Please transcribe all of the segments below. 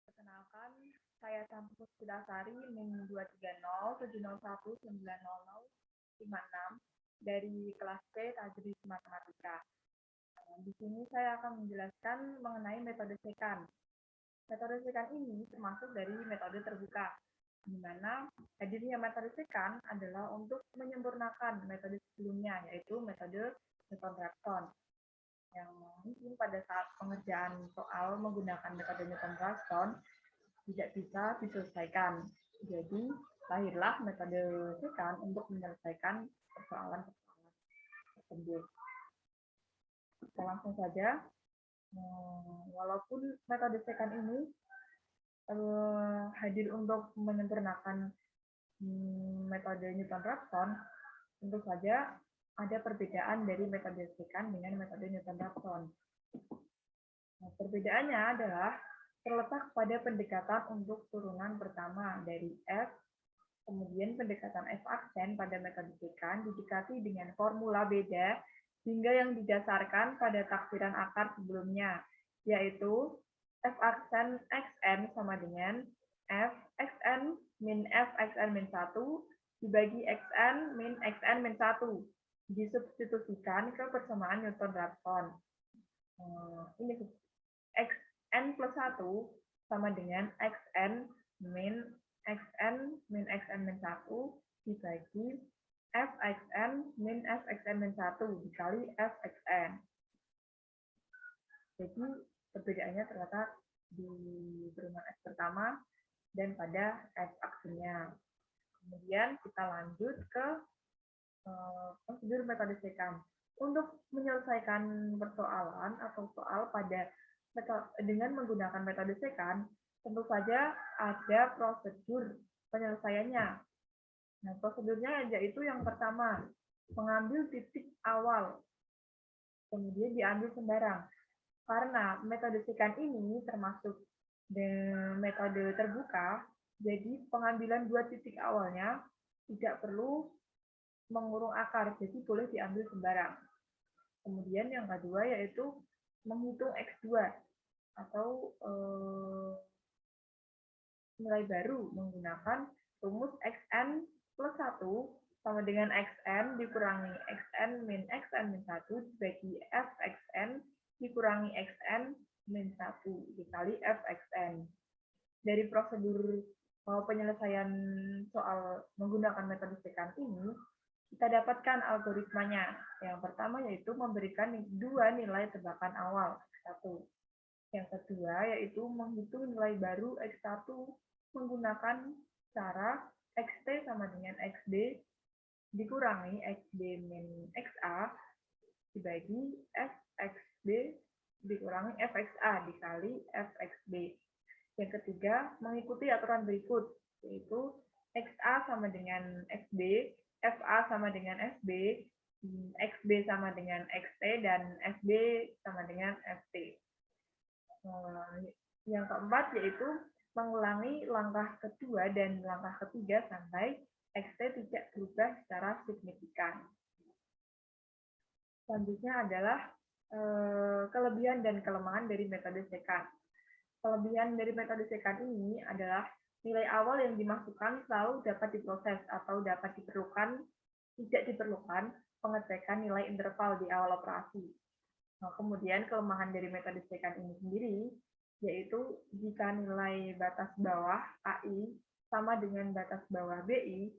Perkenalkan, saya Samsu Sudasari NIM 23070190056 dari kelas C Tajwid Matematika. Di sini saya akan menjelaskan mengenai metode sekan. Metode sekan ini termasuk dari metode terbuka, di mana hadirnya metode sekan adalah untuk menyempurnakan metode sebelumnya, yaitu metode Newton-Raphson, yang mungkin pada saat pengerjaan soal menggunakan metode Newton-Raphson tidak bisa diselesaikan. Jadi, lahirlah metode sekan untuk menyelesaikan persoalan-persoalan tersebut. Kita langsung saja. Walaupun metode sekan ini hadir untuk menyempurnakan metode Newton-Raphson, tentu saja ada perbedaan dari metode sekan dengan metode Newton-Raphson. Nah, perbedaannya adalah terletak pada pendekatan untuk turunan pertama dari F, kemudian pendekatan F aksen pada metode sekan didekati dengan formula beda hingga yang didasarkan pada taksiran akar sebelumnya, yaitu F aksen Xn sama dengan F Xn min F Xn min 1 dibagi Xn min Xn min 1, disubstitusikan ke persamaan Newton-Raphson. Ini Xn plus 1 sama dengan Xn min Xn min Xn min 1 dibagi Fxn min Fxn min 1 dikali Fxn. Jadi perbedaannya terletak di turunan F pertama dan pada F aksennya. Kemudian kita lanjut ke prosedur metode sekan. Untuk menyelesaikan persoalan atau soal dengan menggunakan metode sekan, tentu saja ada prosedur penyelesaiannya. Nah, prosedurnya yaitu yang pertama, mengambil titik awal, kemudian diambil sembarang. Karena metode sekan ini termasuk metode terbuka, jadi pengambilan dua titik awalnya tidak perlu mengurung akar, jadi boleh diambil sembarang. Kemudian yang kedua yaitu menghitung X2 atau nilai baru menggunakan rumus Xn plus 1 sama dengan Xn dikurangi Xn min Xn min 1 dibagi Fxn dikurangi Xn min 1 dikali Fxn. Dari prosedur penyelesaian soal menggunakan metode sekan ini, kita dapatkan algoritmanya. Yang pertama yaitu memberikan dua nilai tebakan awal, X1. Yang kedua yaitu menghitung nilai baru X1 menggunakan cara XT sama dengan XB dikurangi XB min XA dibagi FXB dikurangi FXA dikali FXB. Yang ketiga, mengikuti aturan berikut, yaitu XA sama dengan XB, FA sama dengan FB, XB sama dengan XT, dan FB sama dengan FT. Yang keempat yaitu mengulangi langkah kedua dan langkah ketiga sampai XT tidak berubah secara signifikan. Selanjutnya adalah kelebihan dan kelemahan dari metode sekan. Kelebihan dari metode sekan ini adalah nilai awal yang dimasukkan selalu dapat diproses atau dapat tidak diperlukan pengecekan nilai interval di awal operasi. Nah, kemudian kelemahan dari metode sekan ini sendiri yaitu jika nilai batas bawah AI sama dengan batas bawah BI,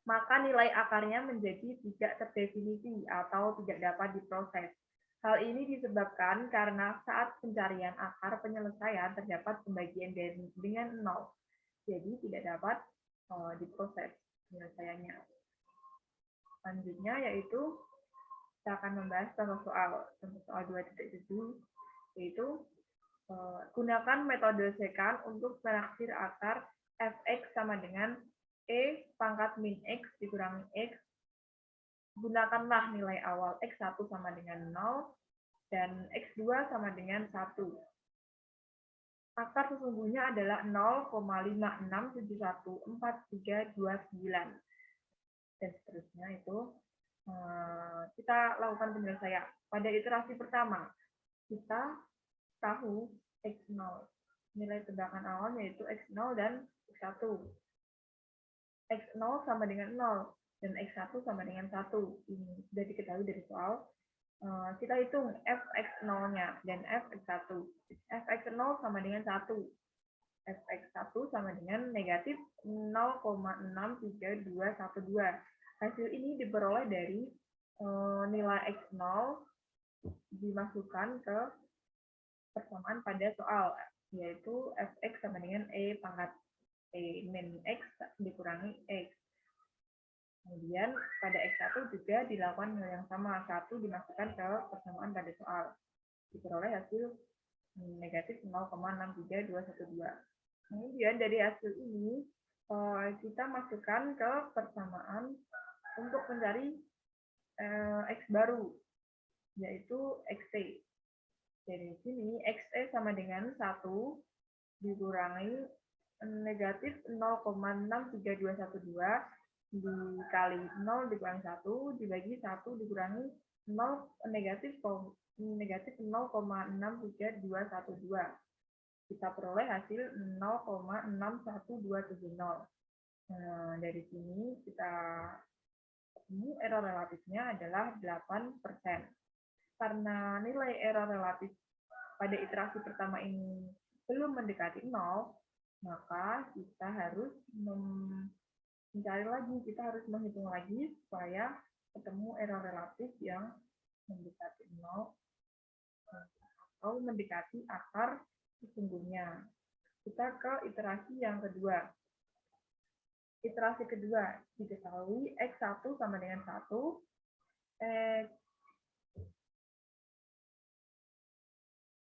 maka nilai akarnya menjadi tidak terdefinisi atau tidak dapat diproses. Hal ini disebabkan karena saat pencarian akar penyelesaian terdapat pembagian dengan 0, jadi tidak dapat diproses penyelesaiannya. Selanjutnya yaitu kita akan membahas contoh soal 2.7, yaitu gunakan metode sekan untuk menaksir akar fx sama dengan e pangkat min x dikurangi x. Gunakanlah nilai awal x1 sama dengan 0 dan x2 sama dengan 1. Akar sesungguhnya adalah 0,56714329 dan seterusnya. Itu kita lakukan penyelesaian. Pada iterasi pertama, kita tahu X0. nilai tebakan awal yaitu X0 dan X1. X0 sama dengan 0 dan X1 sama dengan 1. Ini sudah diketahui dari soal. Kita hitung Fx0-nya dan Fx1. Fx0 sama dengan 1. Fx1 sama dengan negatif 0,63212. Hasil ini diperoleh dari nilai X0 dimasukkan ke persamaan pada soal, yaitu Fx sama dengan E pangkat E min X dikurangi X. Kemudian pada X1 juga dilakukan hal yang sama, 1 dimasukkan ke persamaan pada soal. Diperoleh hasil negatif 0,63212. Kemudian dari hasil ini, kita masukkan ke persamaan untuk mencari X baru, yaitu XT. Dari sini, XT sama dengan 1 dikurangi negatif 0,63212 dikali 0 dikurangi 1 dibagi 1 dikurangi 0 negatif 0,63212. Kita peroleh hasil 0,61270. Nah, dari sini kita ketemu error relatifnya adalah 8%. Karena nilai error relatif pada iterasi pertama ini belum mendekati 0, maka kita harus mencari lagi, kita harus menghitung lagi supaya ketemu error relatif yang mendekati 0 atau mendekati akar sesungguhnya. Kita ke iterasi yang kedua. Iterasi kedua diketahui X1 sama dengan 1,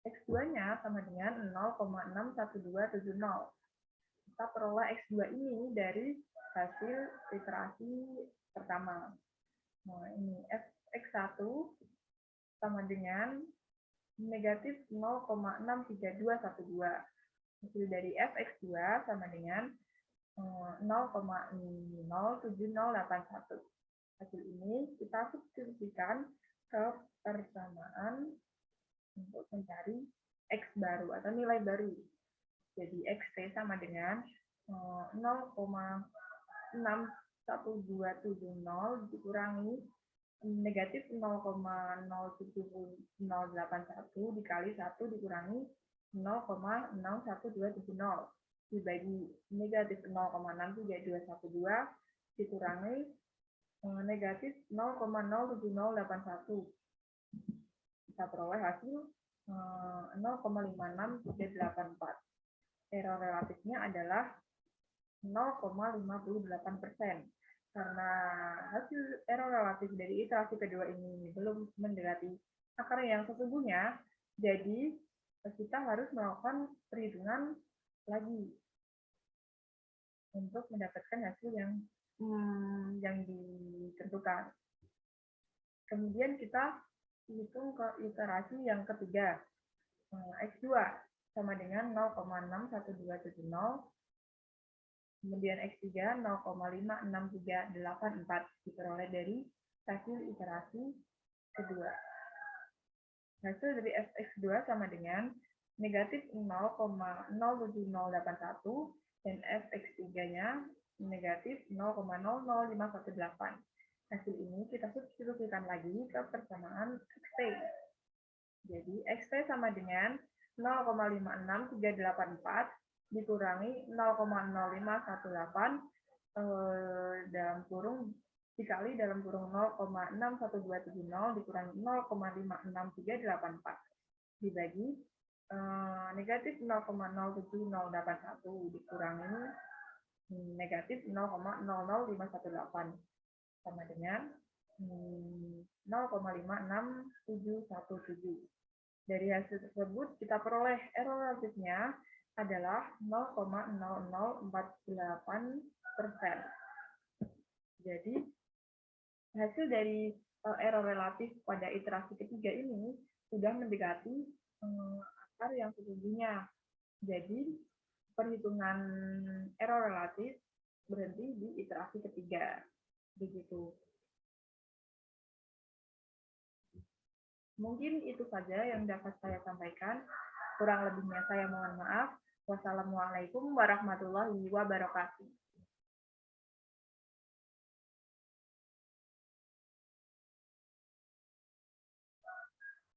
X2-nya sama dengan 0,61270. Kita peroleh X2 ini dari hasil iterasi pertama. Nah, ini X1 sama dengan negatif 0,63212. Hasil dari Fx2 sama dengan 0,07081. Hasil ini kita substitusikan ke persamaan untuk mencari X baru atau nilai baru. Jadi XT sama dengan 0,61270 dikurangi negatif 0,07081 dikali 1 dikurangi 0,61270 dibagi negatif 0,63212 dikurangi negatif 0,07081. Kita peroleh hasil 0,56384. Error relatifnya adalah 0,58%. Karena hasil error relatif dari iterasi kedua ini belum mendekati akar yang sesungguhnya, jadi kita harus melakukan perhitungan lagi untuk mendapatkan hasil yang ditentukan. Kemudian kita hitung ke iterasi yang ketiga. X2 sama dengan 0,61270. Kemudian X3 0,56384 diperoleh dari hasil iterasi kedua. Hasil dari Fx2 sama dengan negatif 0,07081 dan Fx3-nya negatif 0,00518. Hasil ini kita substitusikan lagi ke persamaan XT. Jadi XT sama dengan 0,56384 dikurangi 0,0518 dalam kurung dikali dalam kurung 0,61270 dikurangi 0,56384 dibagi negatif 0,07081 dikurangi negatif 0,00518 sama dengan 0,56717. Dari hasil tersebut kita peroleh error relatifnya adalah 0,0048%. Jadi hasil dari error relatif pada iterasi ketiga ini sudah mendekati akar yang sesungguhnya. Jadi perhitungan error relatif berhenti di iterasi ketiga. Begitu. Mungkin itu saja yang dapat saya sampaikan. Kurang lebihnya saya mohon maaf. Wassalamualaikum warahmatullahi wabarakatuh.